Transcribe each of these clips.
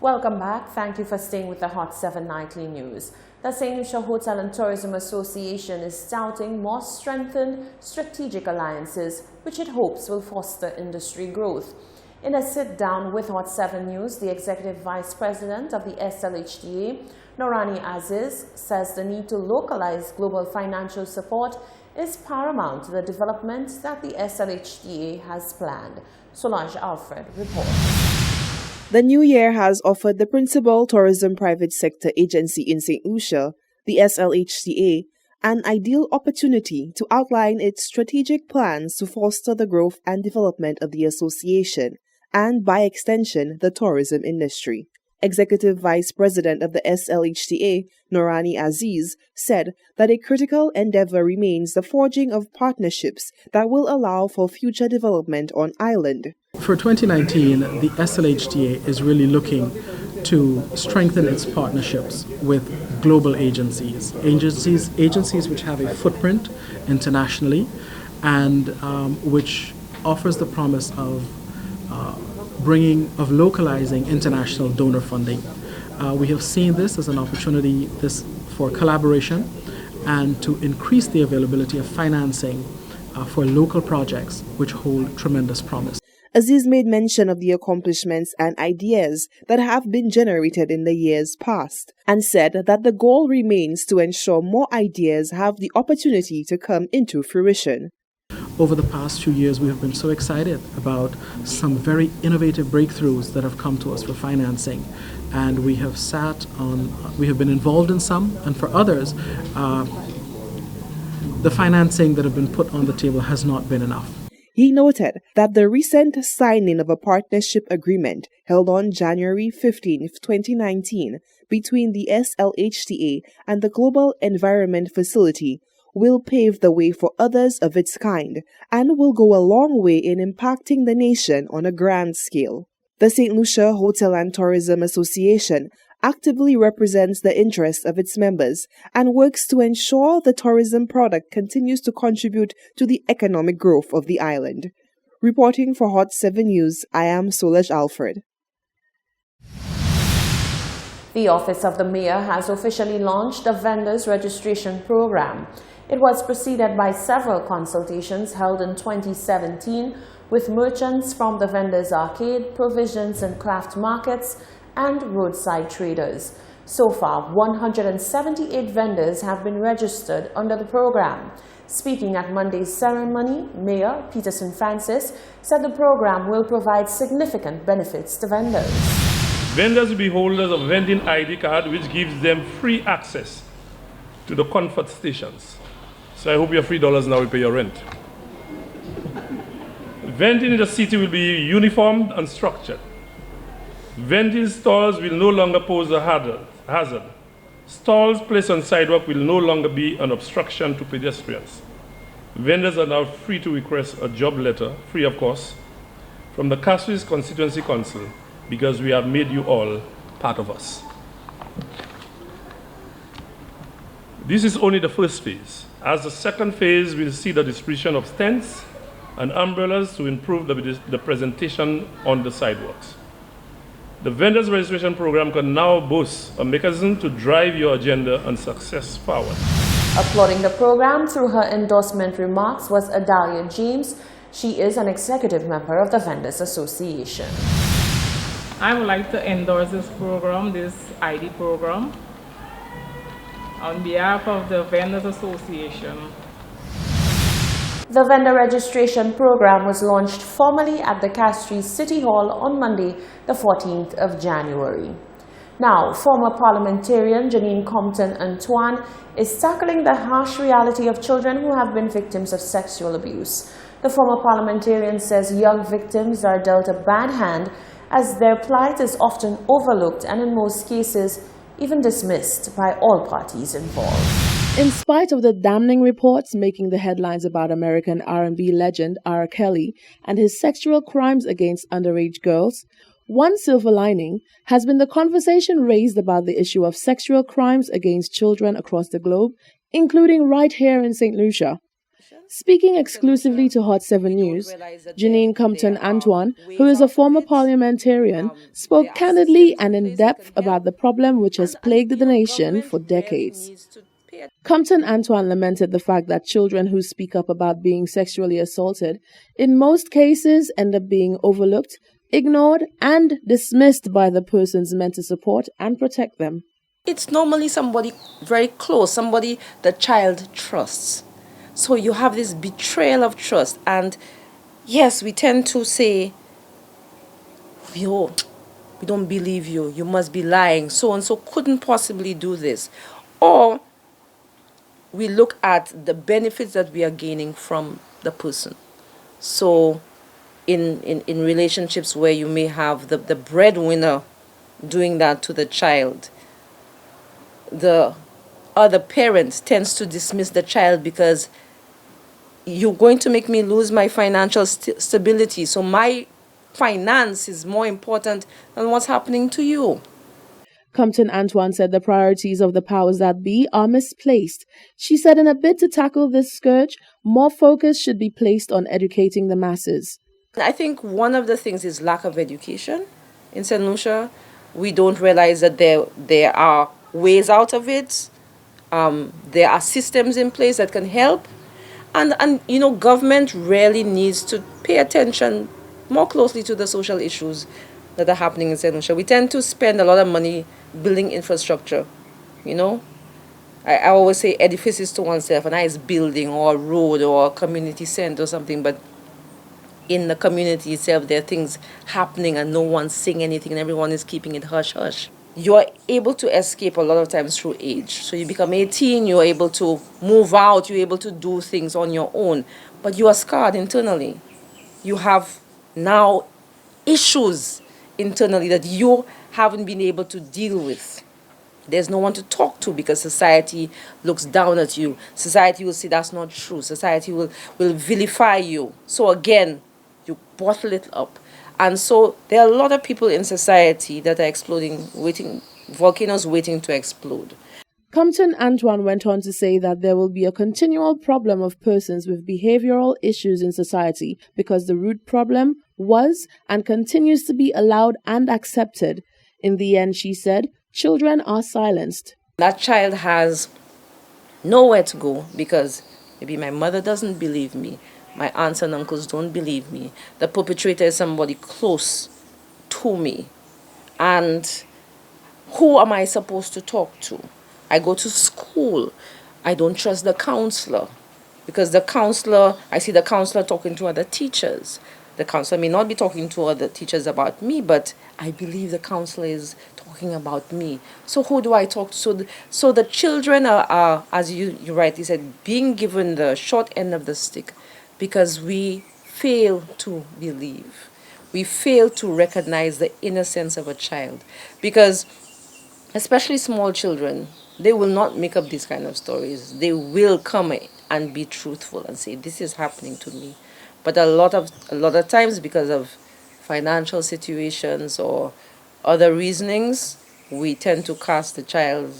Welcome back. Thank you for staying with the Hot 7 Nightly News. The St. Lucia Hotel and Tourism Association is touting more strengthened strategic alliances, which it hopes will foster industry growth. In a sit-down with Hot 7 News, the Executive Vice President of the SLHDA, Noorani Aziz, says the need to localize global financial support is paramount to the development that the SLHDA has planned. Solange Alfred reports. The new year has offered the principal tourism private sector agency in St. Lucia, the SLHDA, an ideal opportunity to outline its strategic plans to foster the growth and development of the association and, by extension, the tourism industry. Executive Vice President of the SLHDA, Noorani Aziz, said that a critical endeavor remains the forging of partnerships that will allow for future development on island. For 2019, the SLHDA is really looking to strengthen its partnerships with global agencies which have a footprint internationally and which offers the promise of localizing international donor funding. We have seen this as an opportunity for collaboration and to increase the availability of financing for local projects which hold tremendous promise. Aziz made mention of the accomplishments and ideas that have been generated in the years past and said that the goal remains to ensure more ideas have the opportunity to come into fruition. Over the past few years, we have been so excited about some very innovative breakthroughs that have come to us for financing. And we have been involved in some, and for others, the financing that have been put on the table has not been enough. He noted that the recent signing of a partnership agreement held on January 15, 2019, between the SLHDA and the Global Environment Facility will pave the way for others of its kind and will go a long way in impacting the nation on a grand scale. The St. Lucia Hotel and Tourism Association actively represents the interests of its members and works to ensure the tourism product continues to contribute to the economic growth of the island. Reporting for Hot 7 News, I am Solange Alfred. The Office of the Mayor has officially launched the Vendors Registration Program. It was preceded by several consultations held in 2017 with merchants from the Vendors Arcade, Provisions and Craft Markets, and roadside traders. So far, 178 vendors have been registered under the program. Speaking at Monday's ceremony, Mayor Peterson Francis said the program will provide significant benefits to vendors. Vendors will be holders of vending ID card, which gives them free access to the comfort stations. So I hope your $3 now will pay your rent. Vending in the city will be uniformed and structured. Vending stalls will no longer pose a hazard. Stalls placed on sidewalk will no longer be an obstruction to pedestrians. Vendors are now free to request a job letter, free of course, from the Castries Constituency Council, because we have made you all part of us. This is only the first phase. As the second phase, we'll see the distribution of tents and umbrellas to improve the presentation on the sidewalks. The Vendors Registration Program can now boast a mechanism to drive your agenda and success forward. Applauding the program through her endorsement remarks was Adalia James. She is an executive member of the Vendors Association. I would like to endorse this program, this ID program, on behalf of the Vendors Association. The Vendor Registration Program was launched formally at the Castries City Hall on Monday, the 14th of January. Now, former parliamentarian Janine Compton-Antoine is tackling the harsh reality of children who have been victims of sexual abuse. The former parliamentarian says young victims are dealt a bad hand as their plight is often overlooked and in most cases even dismissed by all parties involved. In spite of the damning reports making the headlines about American R&B legend R. Kelly and his sexual crimes against underage girls, one silver lining has been the conversation raised about the issue of sexual crimes against children across the globe, including right here in St. Lucia. Speaking exclusively to Hot 7 News, Janine Compton Antoine, who is a former parliamentarian, spoke candidly and in depth about the problem which has plagued the nation for decades. Compton Antoine lamented the fact that children who speak up about being sexually assaulted in most cases end up being overlooked, ignored, and dismissed by the persons meant to support and protect them. It's normally somebody very close, somebody the child trusts. So you have this betrayal of trust. And yes, we tend to say, yo, we don't believe you, you must be lying, so and so couldn't possibly do this. Or we look at the benefits that we are gaining from the person. So in relationships where you may have the breadwinner doing that to the child, the other parent tends to dismiss the child because you're going to make me lose my financial stability. So my finance is more important than what's happening to you. Compton Antoine said the priorities of the powers that be are misplaced. She said in a bid to tackle this scourge, more focus should be placed on educating the masses. I think one of the things is lack of education in St. Lucia. We don't realize that there are ways out of it. There are systems in place that can help. And you know, government really needs to pay attention more closely to the social issues that are happening in St. Lucia. We tend to spend a lot of money building infrastructure, you know. I always say edifices to oneself, a nice building or a road or a community center or something, but in the community itself there are things happening and no one's saying anything and everyone is keeping it hush-hush. You're able to escape a lot of times through age. So you become 18, you're able to move out, you're able to do things on your own, but you are scarred internally. You have now issues internally that you haven't been able to deal with. There's no one to talk to because society looks down at you. Society will say that's not true. Society will vilify you. So again, you bottle it up. And so there are a lot of people in society that are exploding, volcanoes waiting to explode. Compton Antoine went on to say that there will be a continual problem of persons with behavioral issues in society because the root problem was and continues to be allowed and accepted. In the end, she said, children are silenced. That child has nowhere to go because maybe my mother doesn't believe me. My aunts and uncles don't believe me. The perpetrator is somebody close to me. And who am I supposed to talk to? I go to school. I don't trust the counselor because I see the counselor talking to other teachers. The counselor may not be talking to other teachers about me, but I believe the counselor is talking about me. So who do I talk to? So the children are, as you rightly said, being given the short end of the stick because we fail to believe. We fail to recognize the innocence of a child because especially small children, they will not make up these kind of stories. They will come and be truthful and say, this is happening to me. But a lot of times because of financial situations or other reasonings, we tend to cast the child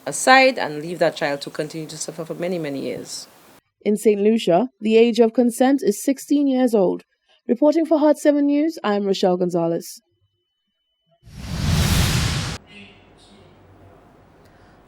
aside and leave that child to continue to suffer for many, many years. In St. Lucia, the age of consent is 16 years old. Reporting for Hot 7 News, I'm Rochelle Gonzalez.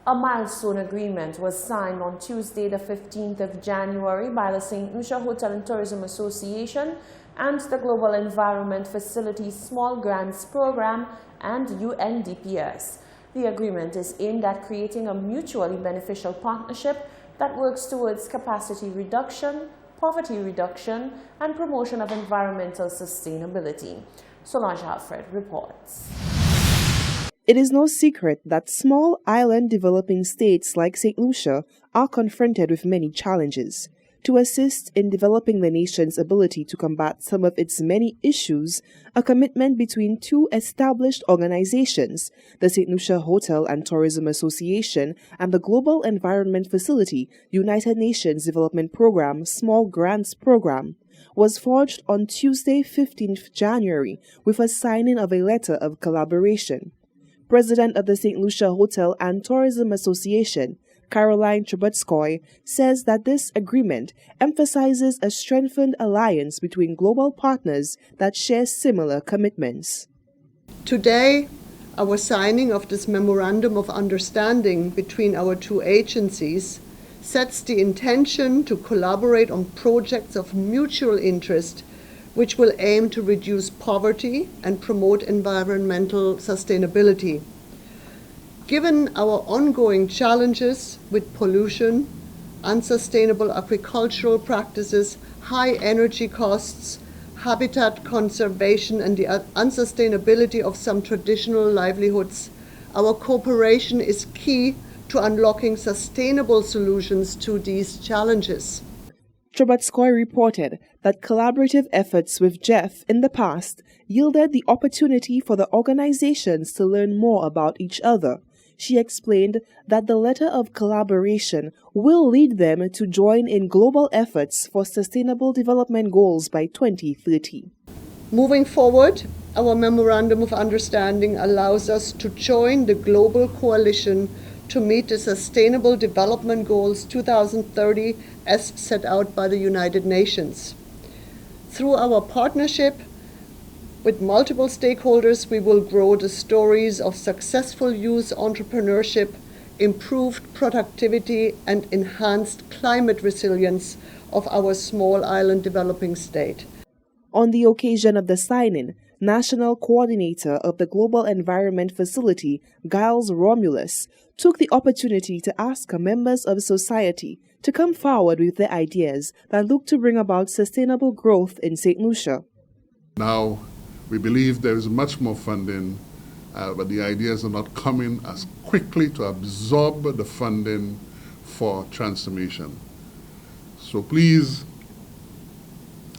A milestone agreement was signed on Tuesday, the 15th of January by the St. Lucia Hotel and Tourism Association and the Global Environment Facilities Small Grants Program and UNDPS. The agreement is aimed at creating a mutually beneficial partnership that works towards capacity reduction, poverty reduction, and promotion of environmental sustainability. Solange Alfred reports. It is no secret that small island developing states like St. Lucia are confronted with many challenges. To assist in developing the nation's ability to combat some of its many issues, a commitment between two established organizations, the St. Lucia Hotel and Tourism Association and the Global Environment Facility United Nations Development Program Small Grants Program, was forged on Tuesday, 15th January, with a signing of a letter of collaboration. President of the St. Lucia Hotel and Tourism Association, Caroline Trubetskoy, says that this agreement emphasizes a strengthened alliance between global partners that share similar commitments. Today, our signing of this Memorandum of Understanding between our two agencies sets the intention to collaborate on projects of mutual interest which will aim to reduce poverty and promote environmental sustainability. Given our ongoing challenges with pollution, unsustainable agricultural practices, high energy costs, habitat conservation, and the unsustainability of some traditional livelihoods, our cooperation is key to unlocking sustainable solutions to these challenges. Trubetskoy reported that collaborative efforts with GEF in the past yielded the opportunity for the organizations to learn more about each other. She explained that the letter of collaboration will lead them to join in global efforts for Sustainable Development Goals by 2030. Moving forward, our Memorandum of Understanding allows us to join the global coalition to meet the Sustainable Development Goals 2030 as set out by the United Nations. Through our partnership with multiple stakeholders, we will grow the stories of successful youth entrepreneurship, improved productivity, and enhanced climate resilience of our small island developing state. On the occasion of the signing, National Coordinator of the Global Environment Facility, Giles Romulus, took the opportunity to ask members of society to come forward with their ideas that look to bring about sustainable growth in St. Lucia. Now, we believe there is much more funding, but the ideas are not coming as quickly to absorb the funding for transformation. So please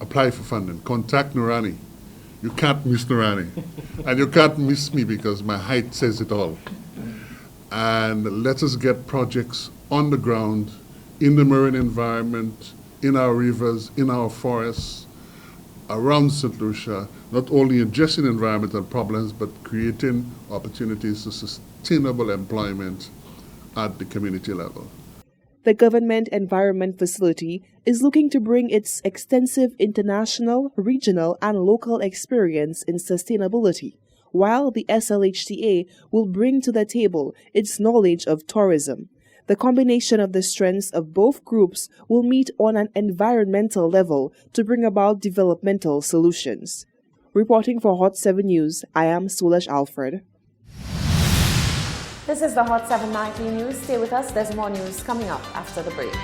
apply for funding. Contact Nurani. You can't miss Nurani. And you can't miss me because my height says it all. And let us get projects on the ground, in the marine environment, in our rivers, in our forests, around St. Lucia, not only addressing environmental problems, but creating opportunities for sustainable employment at the community level. The Government Environment Facility is looking to bring its extensive international, regional, and local experience in sustainability, while the SLHTA will bring to the table its knowledge of tourism. The combination of the strengths of both groups will meet on an environmental level to bring about developmental solutions. Reporting for Hot 7 News, I am Sulesh Alfred. This is the Hot 7 Nightly News. Stay with us. There's more news coming up after the break.